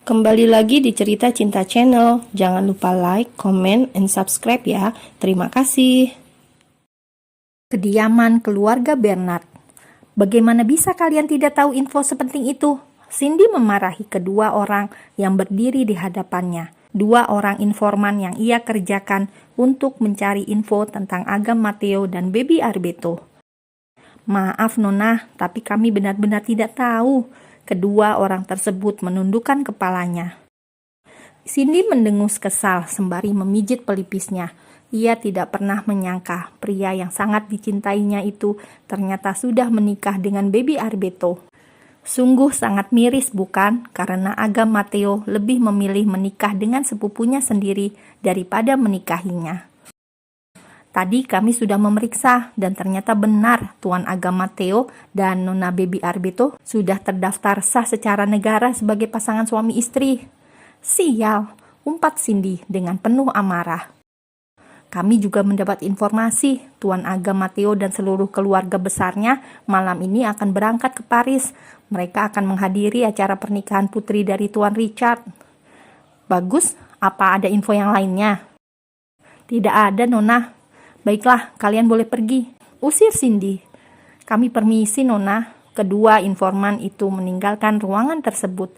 Kembali lagi di Cerita Cinta Channel. Jangan lupa like, comment, and subscribe ya. Terima kasih. Kediaman keluarga Bernard. Bagaimana bisa kalian tidak tahu info sepenting itu? Cindy memarahi kedua orang yang berdiri di hadapannya. Dua orang informan yang ia kerjakan untuk mencari info tentang Agam Matteo dan Baby Arbeto. Maaf Nona, tapi kami benar-benar tidak tahu. Kedua orang tersebut menundukkan kepalanya. Cindy mendengus kesal sembari memijit pelipisnya. Ia tidak pernah menyangka pria yang sangat dicintainya itu ternyata sudah menikah dengan Baby Arbeto. Sungguh sangat miris bukan? Karena Agam Matteo lebih memilih menikah dengan sepupunya sendiri daripada menikahinya. Tadi kami sudah memeriksa dan ternyata benar Tuan Agam Matteo dan Nona Baby Arbeto sudah terdaftar sah secara negara sebagai pasangan suami istri. Sial, umpat Cindy dengan penuh amarah. Kami juga mendapat informasi Tuan Agam Matteo dan seluruh keluarga besarnya malam ini akan berangkat ke Paris. Mereka akan menghadiri acara pernikahan putri dari Tuan Richard. Bagus, apa ada info yang lainnya? Tidak ada Nona. Baiklah, kalian boleh pergi. Usir Cindy. Kami permisi Nona. Kedua informan itu meninggalkan ruangan tersebut.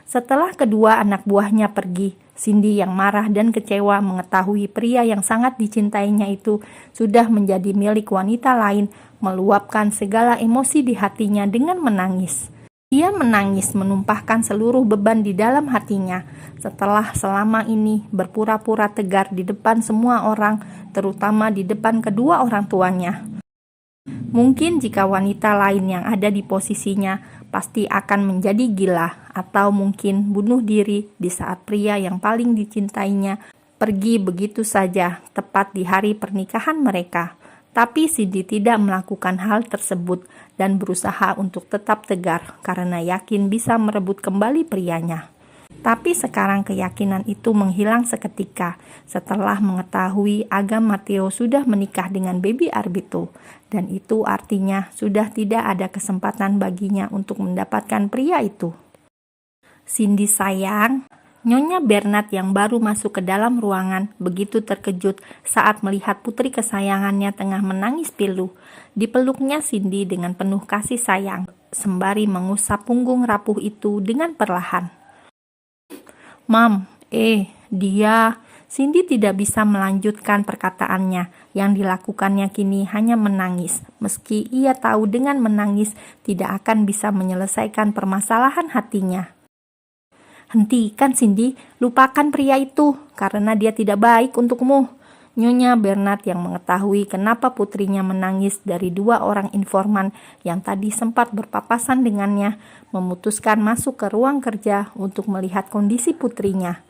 Setelah kedua anak buahnya pergi, Cindy yang marah dan kecewa mengetahui pria yang sangat dicintainya itu sudah menjadi milik wanita lain, meluapkan segala emosi di hatinya dengan menangis. Ia menangis menumpahkan seluruh beban di dalam hatinya setelah selama ini berpura-pura tegar di depan semua orang, terutama di depan kedua orang tuanya. Mungkin jika wanita lain yang ada di posisinya pasti akan menjadi gila atau mungkin bunuh diri di saat pria yang paling dicintainya pergi begitu saja tepat di hari pernikahan mereka. Tapi Cindy tidak melakukan hal tersebut dan berusaha untuk tetap tegar karena yakin bisa merebut kembali prianya. Tapi sekarang keyakinan itu menghilang seketika setelah mengetahui Agam Matteo sudah menikah dengan Baby Arbeto, dan itu artinya sudah tidak ada kesempatan baginya untuk mendapatkan pria itu. Cindy sayang, Nyonya Bernard yang baru masuk ke dalam ruangan begitu terkejut saat melihat putri kesayangannya tengah menangis pilu. Dipeluknya Cindy dengan penuh kasih sayang, sembari mengusap punggung rapuh itu dengan perlahan. Mam, dia... Cindy tidak bisa melanjutkan perkataannya. Yang dilakukannya kini hanya menangis, meski ia tahu dengan menangis tidak akan bisa menyelesaikan permasalahan hatinya. Hentikan Cindy, lupakan pria itu, karena dia tidak baik untukmu. Nyonya Bernard yang mengetahui kenapa putrinya menangis dari dua orang informan yang tadi sempat berpapasan dengannya, memutuskan masuk ke ruang kerja untuk melihat kondisi putrinya.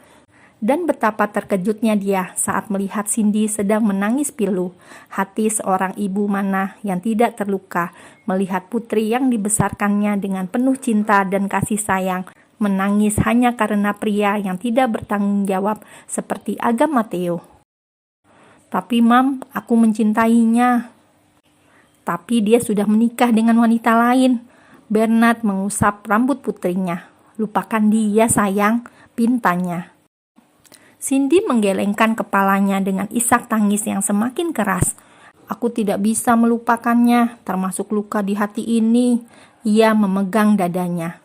Dan betapa terkejutnya dia saat melihat Cindy sedang menangis pilu. Hati seorang ibu mana yang tidak terluka melihat putri yang dibesarkannya dengan penuh cinta dan kasih sayang menangis hanya karena pria yang tidak bertanggung jawab seperti Agam Matteo. Tapi Mam, aku mencintainya. Tapi dia sudah menikah dengan wanita lain. Bernard mengusap rambut putrinya. Lupakan dia sayang, pintanya. Cindy menggelengkan kepalanya dengan isak tangis yang semakin keras. Aku tidak bisa melupakannya, termasuk luka di hati ini. Ia memegang dadanya.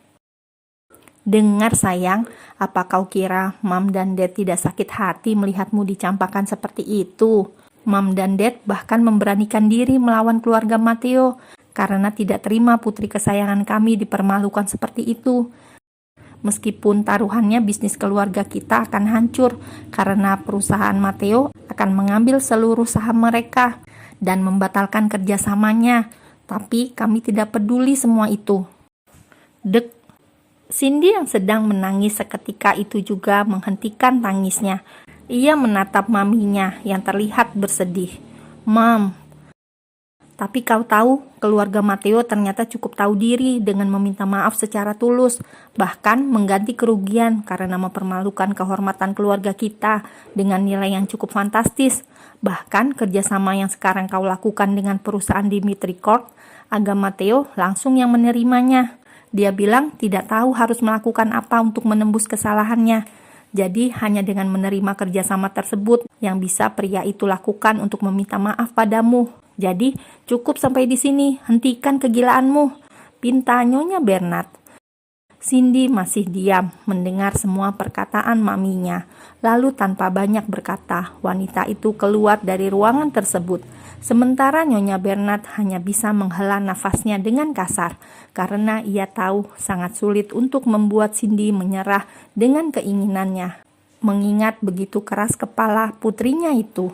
Dengar sayang, apa kau kira Mam dan Dad tidak sakit hati melihatmu dicampakkan seperti itu? Mam dan Dad bahkan memberanikan diri melawan keluarga Matteo karena tidak terima putri kesayangan kami dipermalukan seperti itu. Meskipun taruhannya bisnis keluarga kita akan hancur karena perusahaan Matteo akan mengambil seluruh saham mereka dan membatalkan kerjasamanya. Tapi kami tidak peduli semua itu. Dek. Cindy yang sedang menangis seketika itu juga menghentikan tangisnya. Ia menatap maminya yang terlihat bersedih. Mam, tapi kau tahu, keluarga Matteo ternyata cukup tahu diri dengan meminta maaf secara tulus, bahkan mengganti kerugian karena mempermalukan kehormatan keluarga kita dengan nilai yang cukup fantastis. Bahkan kerjasama yang sekarang kau lakukan dengan perusahaan Dimitri Corp, Agam Matteo langsung yang menerimanya. Dia bilang tidak tahu harus melakukan apa untuk menembus kesalahannya. Jadi hanya dengan menerima kerjasama tersebut yang bisa pria itu lakukan untuk meminta maaf padamu. Jadi cukup sampai di sini, hentikan kegilaanmu, pinta Nyonya Bernard. Cindy masih diam mendengar semua perkataan maminya. Lalu tanpa banyak berkata, wanita itu keluar dari ruangan tersebut. Sementara Nyonya Bernard hanya bisa menghela nafasnya dengan kasar, karena ia tahu sangat sulit untuk membuat Cindy menyerah dengan keinginannya, mengingat begitu keras kepala putrinya itu.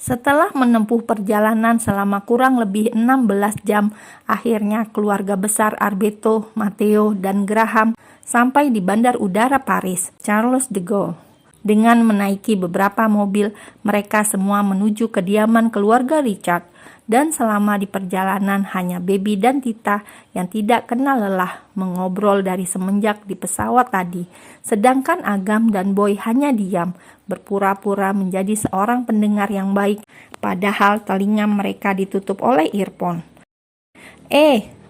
Setelah menempuh perjalanan selama kurang lebih 16 jam, akhirnya keluarga besar Arbeto, Matteo, dan Graham sampai di Bandar Udara Paris, Charles de Gaulle. Dengan menaiki beberapa mobil, mereka semua menuju kediaman keluarga Richard. Dan selama di perjalanan hanya Baby dan Tita yang tidak kenal lelah mengobrol dari semenjak di pesawat tadi. Sedangkan Agam dan Boy hanya diam, berpura-pura menjadi seorang pendengar yang baik, padahal telinga mereka ditutup oleh earphone.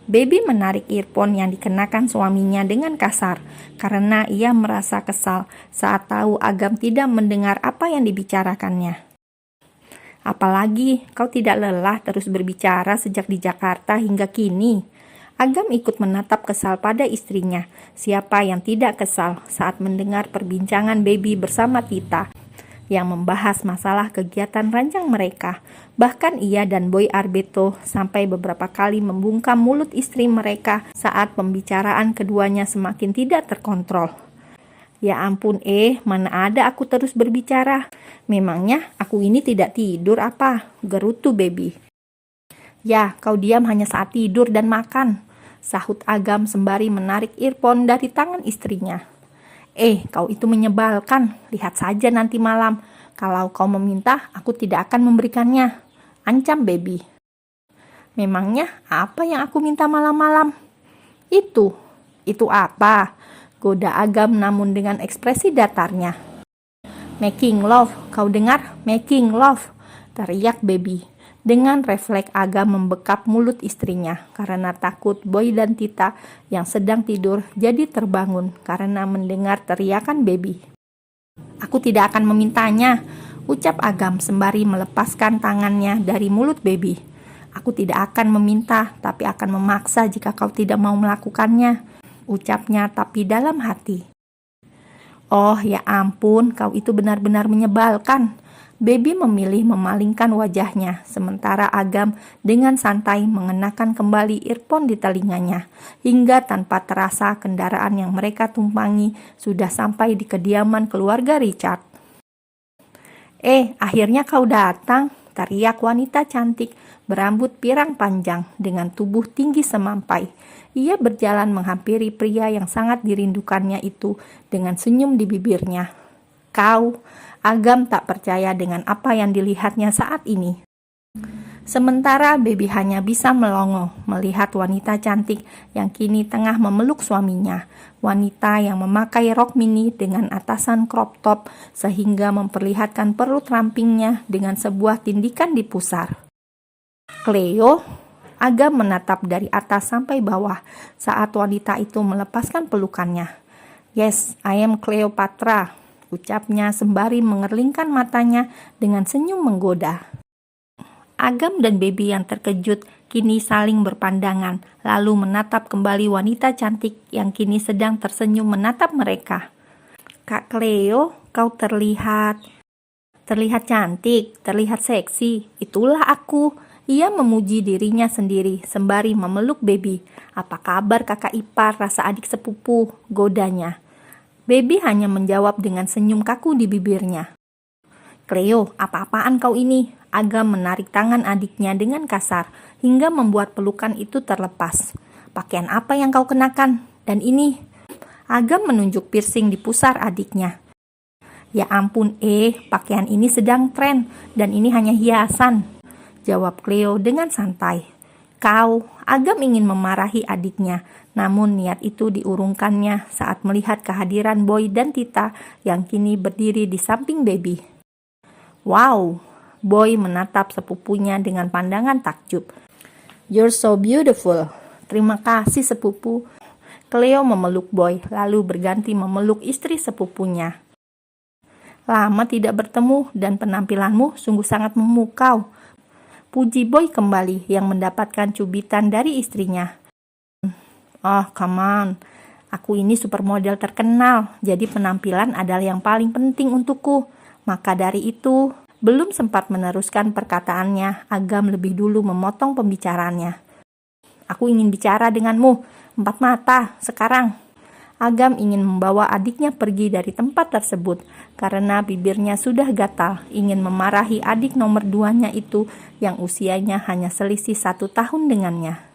Baby menarik earphone yang dikenakan suaminya dengan kasar, karena ia merasa kesal saat tahu Agam tidak mendengar apa yang dibicarakannya. Apalagi kau tidak lelah terus berbicara sejak di Jakarta hingga kini. Agam ikut menatap kesal pada istrinya. Siapa yang tidak kesal saat mendengar perbincangan Baby bersama Tita yang membahas masalah kegiatan ranjang mereka. Bahkan ia dan Boy Arbeto sampai beberapa kali membungkam mulut istri mereka saat pembicaraan keduanya semakin tidak terkontrol. Ya ampun, mana ada aku terus berbicara. Memangnya aku ini tidak tidur apa? Gerutu Baby. Ya, kau diam hanya saat tidur dan makan, sahut Agam sembari menarik earphone dari tangan istrinya. Kau itu menyebalkan. Lihat saja nanti malam. Kalau kau meminta, aku tidak akan memberikannya, ancam Baby. Memangnya apa yang aku minta malam-malam? Itu apa? Goda Agam namun dengan ekspresi datarnya. Making love, kau dengar? Making love, teriak Baby. Dengan refleks Agam membekap mulut istrinya karena takut Boy dan Tita yang sedang tidur jadi terbangun karena mendengar teriakan Baby. Aku tidak akan memintanya, ucap Agam sembari melepaskan tangannya dari mulut Baby. Aku tidak akan meminta, tapi akan memaksa jika kau tidak mau melakukannya, ucapnya tapi dalam hati. Oh ya ampun, kau itu benar-benar menyebalkan. Baby memilih memalingkan wajahnya, sementara Agam dengan santai mengenakan kembali earphone di telinganya, hingga tanpa terasa kendaraan yang mereka tumpangi sudah sampai di kediaman keluarga Richard. Akhirnya kau datang, teriak wanita cantik berambut pirang panjang dengan tubuh tinggi semampai. Ia berjalan menghampiri pria yang sangat dirindukannya itu dengan senyum di bibirnya. Kau, Agam tak percaya dengan apa yang dilihatnya saat ini. Sementara Baby hanya bisa melongo melihat wanita cantik yang kini tengah memeluk suaminya. Wanita yang memakai rok mini dengan atasan crop top sehingga memperlihatkan perut rampingnya dengan sebuah tindikan di pusar. Cleo, Agam menatap dari atas sampai bawah saat wanita itu melepaskan pelukannya. Yes, I am Cleopatra, ucapnya sembari mengerlingkan matanya dengan senyum menggoda. Agam dan Baby yang terkejut kini saling berpandangan, lalu menatap kembali wanita cantik yang kini sedang tersenyum menatap mereka. Kak Cleo, kau terlihat cantik, terlihat seksi. Itulah aku. Ia memuji dirinya sendiri sembari memeluk Baby. Apa kabar kakak ipar, rasa adik sepupu, godanya. Baby hanya menjawab dengan senyum kaku di bibirnya. Cleo, apa-apaan kau ini? Agam menarik tangan adiknya dengan kasar hingga membuat pelukan itu terlepas. Pakaian apa yang kau kenakan? Dan ini? Agam menunjuk piercing di pusar adiknya. Ya ampun, pakaian ini sedang tren dan ini hanya hiasan, jawab Cleo dengan santai. Kau, Agam ingin memarahi adiknya, namun niat itu diurungkannya saat melihat kehadiran Boy dan Tita yang kini berdiri di samping Baby. Wow, Boy menatap sepupunya dengan pandangan takjub. You're so beautiful, Terima kasih sepupu. Cleo memeluk Boy, lalu berganti memeluk istri sepupunya. Lama tidak bertemu dan penampilanmu sungguh sangat memukau. Puji Boy kembali yang mendapatkan cubitan dari istrinya. Oh, come on. Aku ini supermodel terkenal, jadi penampilan adalah yang paling penting untukku. Maka dari itu, belum sempat meneruskan perkataannya, Agam lebih dulu memotong pembicaraannya. Aku ingin bicara denganmu, 4 mata, sekarang. Agam ingin membawa adiknya pergi dari tempat tersebut, karena bibirnya sudah gatal, ingin memarahi adik nomor 2-nya itu, yang usianya hanya selisih 1 tahun dengannya.